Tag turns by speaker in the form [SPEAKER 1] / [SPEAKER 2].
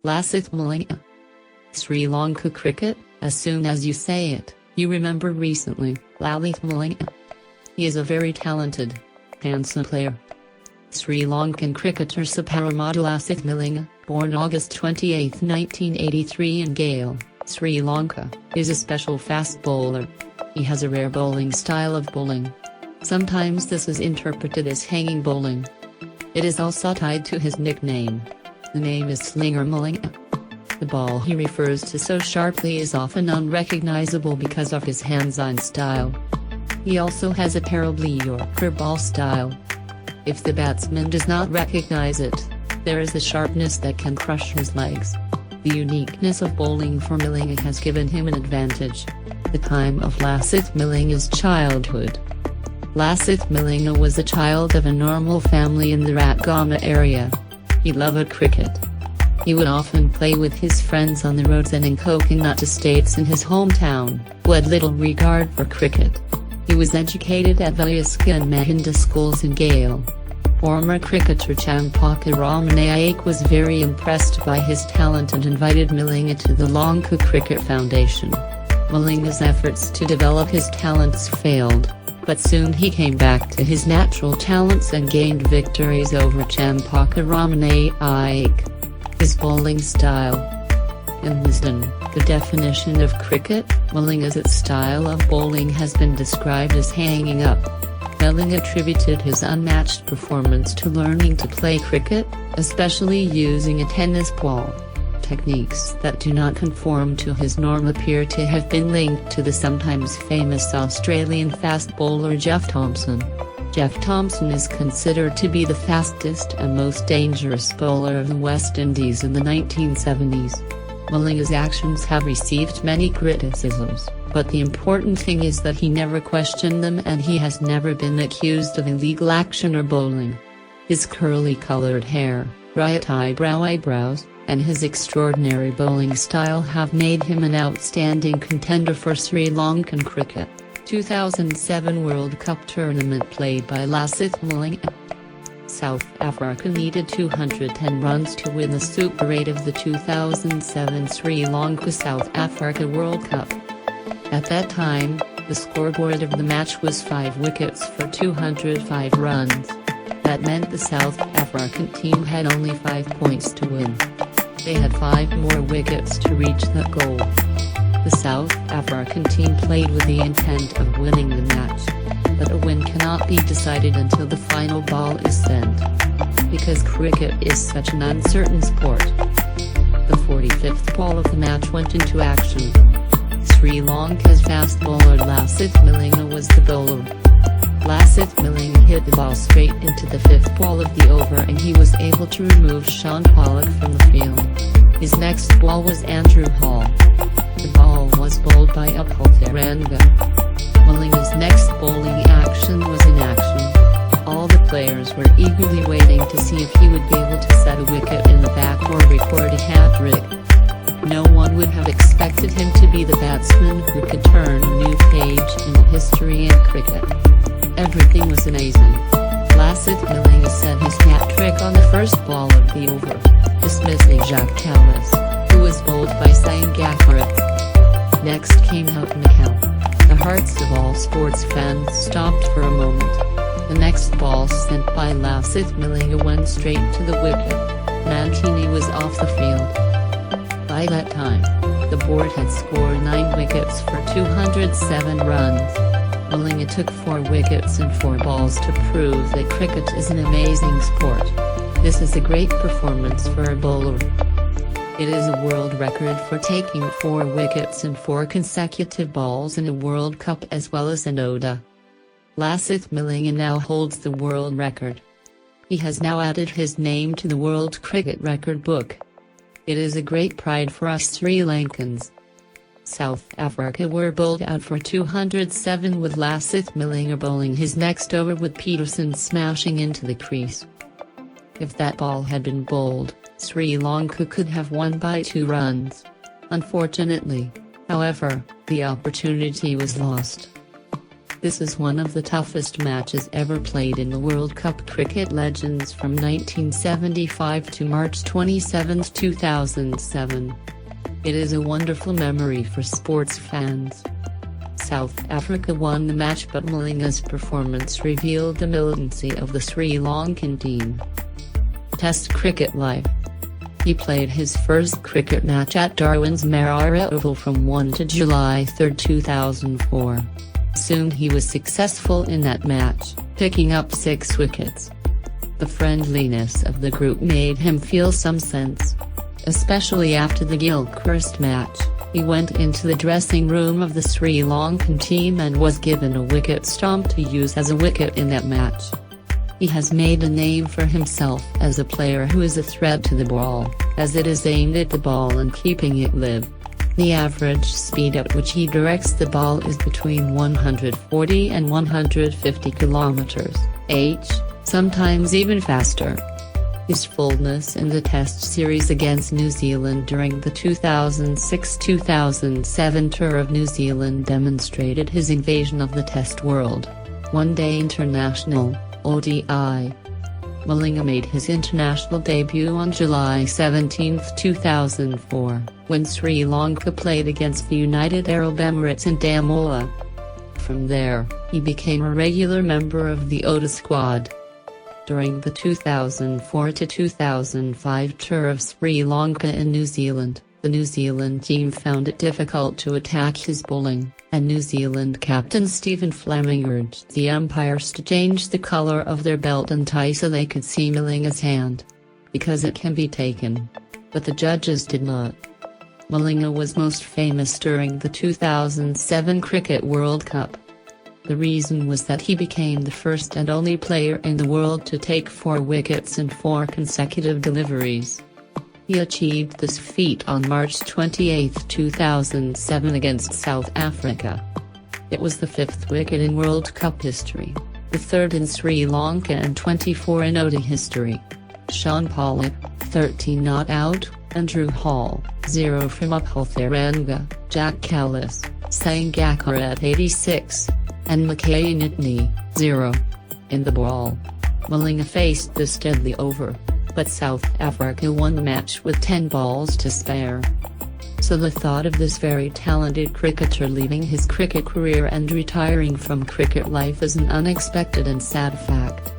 [SPEAKER 1] Lasith malinga. Sri Lanka cricket, as soon as you say it, you remember recently, Lasith malinga. He is a very talented, handsome player. Sri Lankan cricketer Saparamadu Lasith malinga, born August 28, 1983 in Gale, Sri Lanka, is a special fast bowler. He has a rare bowling style of bowling. Sometimes this is interpreted as hanging bowling. It is also tied to his nickname. The name is Slinger malinga. The ball he refers to so sharply is often unrecognizable because of his hands-on style. He also has a terribly Yorker ball style. If the batsman does not recognize it, there is a sharpness that can crush his legs. The uniqueness of bowling for malinga has given him an advantage. The time of Lasith malinga's childhood. Lasith malinga was a child of a normal family in the Ratgama area. He loved cricket. He would often play with his friends on the roads and in coconut estates in his hometown, who had little regard for cricket. He was educated at Vyaska and Mahinda schools in Gale. Former cricketer Champaka Ramanayak was very impressed by his talent and invited malinga to the Lanka Cricket Foundation. Malinga's efforts to develop his talents failed, but soon he came back to his natural talents and gained victories over Champaka Ramanayak. His bowling style. In Wisden, the definition of cricket, malinga's style of bowling has been described as hanging up. Malinga attributed his unmatched performance to learning to play cricket, especially using a tennis ball. Techniques that do not conform to his norm appear to have been linked to the sometimes famous Australian fast bowler Jeff Thomson. Jeff Thomson is considered to be the fastest and most dangerous bowler of the West Indies in the 1970s. Malinga's actions have received many criticisms, but the important thing is that he never questioned them and he has never been accused of illegal action or bowling. His curly-colored hair, bright eyebrows, and his extraordinary bowling style have made him an outstanding contender for Sri Lankan cricket. 2007 World Cup tournament played by Lasith malinga. South Africa needed 210 runs to win the Super 8 of the 2007 Sri Lanka-South Africa World Cup. At that time, the scoreboard of the match was 5 wickets for 205 runs. That meant the South African team had only 5 points to win. They had 5 more wickets to reach that goal. The South African team played with the intent of winning the match. But a win cannot be decided until the final ball is sent. Because cricket is such an uncertain sport. The 45th ball of the match went into action. Sri Lanka's fast bowler Lasith malinga was the bowler. Lasith malinga hit the ball straight into the 5th ball of the over and he was able to remove Sean Pollock from the field. His next ball was Andrew Hall. The ball was bowled by Upal Teranga. Malinga's next bowling action was in action. All the players were eagerly waiting to see if he would be able to set a wicket in the back or record a hat-trick. No one would have expected him to be the batsman who could turn a new page in the history in cricket. Everything was amazing. Lasith malinga set his hat-trick on the first ball of the over, dismissing Jacques Kallis, who was bowled by Sangakkara. Next came Houghton. The hearts of all sports fans stopped for a moment. The next ball sent by Lasith malinga went straight to the wicket. Mancini was off the field. By that time, the board had scored 9 wickets for 207 runs. Malinga took 4 wickets and 4 balls to prove that cricket is an amazing sport. This is a great performance for a bowler. It is a world record for taking 4 wickets and 4 consecutive balls in a World Cup as well as an ODI. Lasith malinga now holds the world record. He has now added his name to the World Cricket Record Book. It is a great pride for us Sri Lankans. South Africa were bowled out for 207 with Lasith malinga bowling his next over with Peterson smashing into the crease. If that ball had been bowled, Sri Lanka could have won by 2 runs. Unfortunately, however, the opportunity was lost. This is one of the toughest matches ever played in the World Cup cricket legends from 1975 to March 27, 2007. It is a wonderful memory for sports fans. South Africa won the match, but Malinga's performance revealed the militancy of the Sri Lankan team. Test cricket life. He played his first cricket match at Darwin's Marara Oval from 1 to July 3, 2004. Soon he was successful in that match, picking up 6 wickets. The friendliness of the group made him feel some sense. Especially after the Gilchrist match, he went into the dressing room of the Sri Lankan team and was given a wicket stomp to use as a wicket in that match. He has made a name for himself as a player who is a threat to the ball, as it is aimed at the ball and keeping it live. The average speed at which he directs the ball is between 140 and 150 km/h, sometimes even faster. His fullness in the Test series against New Zealand during the 2006-2007 tour of New Zealand demonstrated his invasion of the Test world. One Day International, ODI. Malinga made his international debut on July 17, 2004, when Sri Lanka played against the United Arab Emirates in Damola. From there, he became a regular member of the ODI squad. During the 2004-2005 tour of Sri Lanka and New Zealand, the New Zealand team found it difficult to attack his bowling, and New Zealand captain Stephen Fleming urged the umpires to change the colour of their belt and tie so they could see Malinga's hand, because it can be taken. But the judges did not. Malinga was most famous during the 2007 Cricket World Cup. The reason was that he became the first and only player in the world to take 4 wickets in 4 consecutive deliveries. He achieved this feat on March 28, 2007 against South Africa. It was the 5th wicket in World Cup history, the 3rd in Sri Lanka and 24 in ODI history. Sean Pollock, 13 not out, Andrew Hall, 0 from Upholtharanga, Jack Callis, Sangakkara at 86, and Mackay Nitney, 0. In the ball, Malinga faced this deadly over, but South Africa won the match with 10 balls to spare. So the thought of this very talented cricketer leaving his cricket career and retiring from cricket life is an unexpected and sad fact.